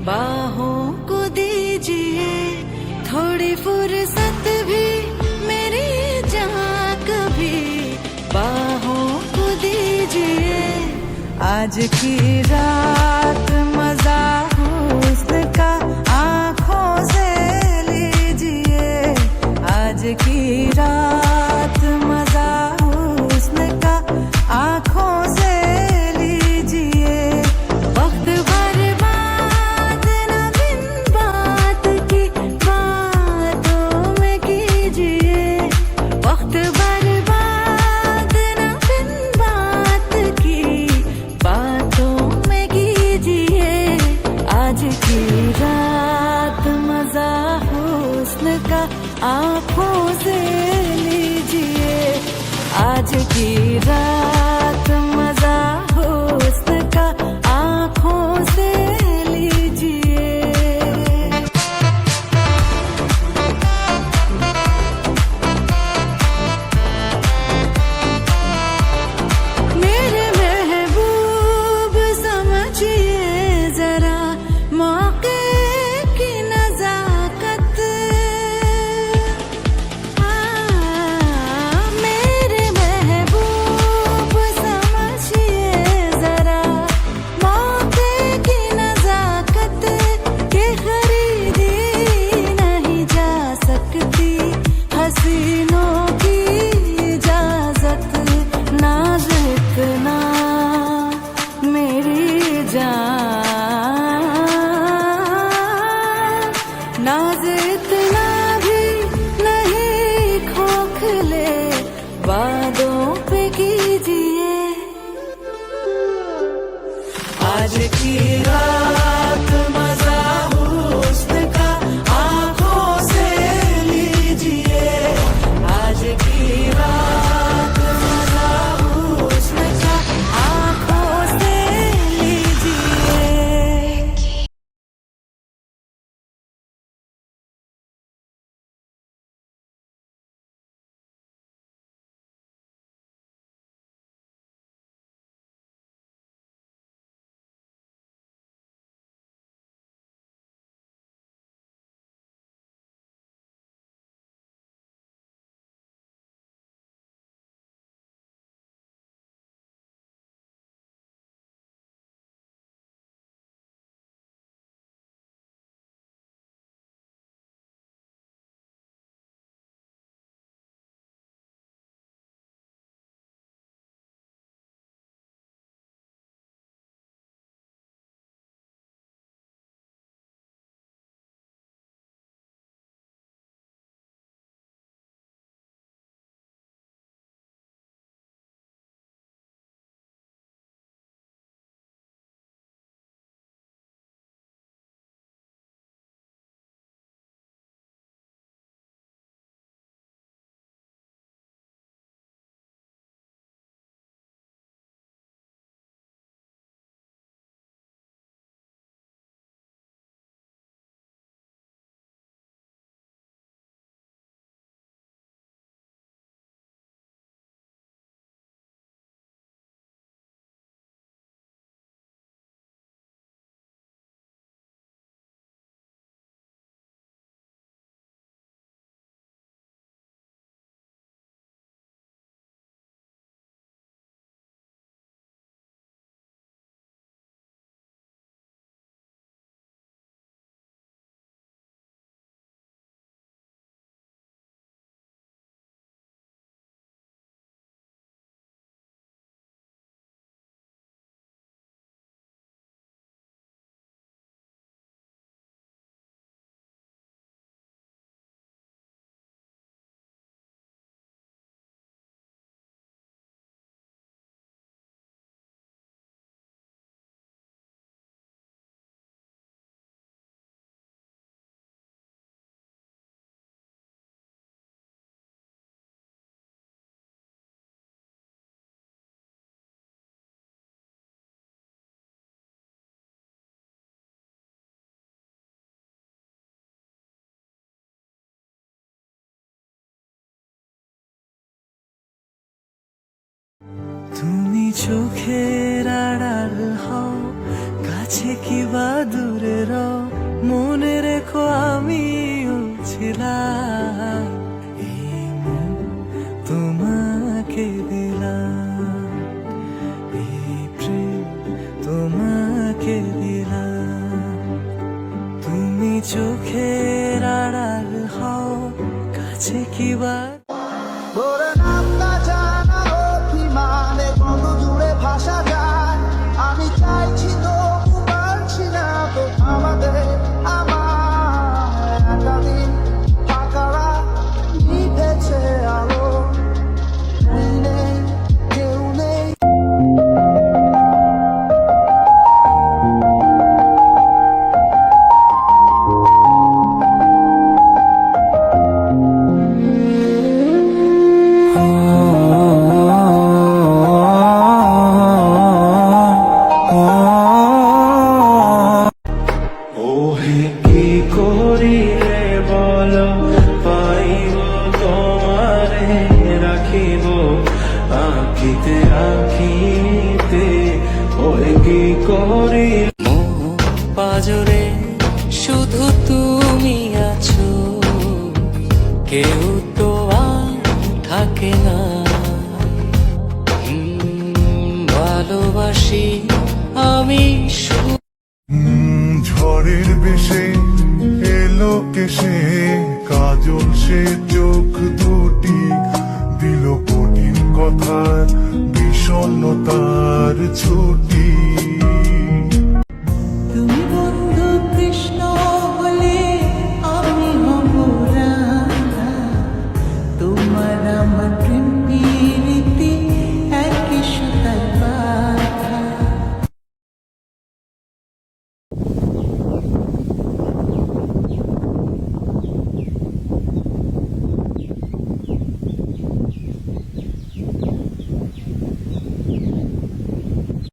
बाहों को दीजिए थोड़ी फुर्सत भी मेरी जहाँ कभी बाहों को दीजिए। आज की रात मजा हुस्न का आँखों से लीजिए। आज की रात मजा हुस्न का आँखों से लीजिए। वक्त बर्बाद न बिन बात की बातों में कीजिए। वक्त बर्बाद न बिन बात की बातों में कीजिए। आज की रात मजा हुस्न का आँखों से लीजिए। आज की रात मजा हुस्न का आँखों से लीजिए। मेरे महबूब समझिए जरा मौके की नजाकत। मेरे महबूब समझिए जरा मौके की नजाकत के खरीदी नहीं जा सकती हसीनों की इजाजत। नाज इतना मेरी जान, नाज इतना भी नहीं खोखले वादों पे कीजिए। आज की रात मजा हुस्न का आँखों से लीजिए। आज की रात मजा हुस्न का आँखों से लीजिए। তুমি চোখের আড়াল হও, কাছে কি বা দূরে মনে রেখো আমিও ছিলাম, এই মন তোমাকে দিলাম, এই প্রেম তোমাকে দিলাম। তুমি চোখের আড়াল হও, কাছে কিবার ভোরে নামটা জানা অভিমানে কত দূরে ভাষা যায়। আমি চাইছি তো পারছি না তো আমাদের আমার একাদিন ফাঁকারা নিভেছে আলো, তুই নেই কেউ নেই। ওহে কি করিলে বলো, পাইব তোমারে রাখিব আঁকিতে আঁকিতে। ওহে কি করি পাজরে শুধু তুমি আছো, কেউ তো আর থাকে না। ভালোবাসি আমি ঝড়ের বেশে এলো কেসে কাজল সে চোখ দুটি দিল কঠিন কথার বিষণ্ণতার ছুটি।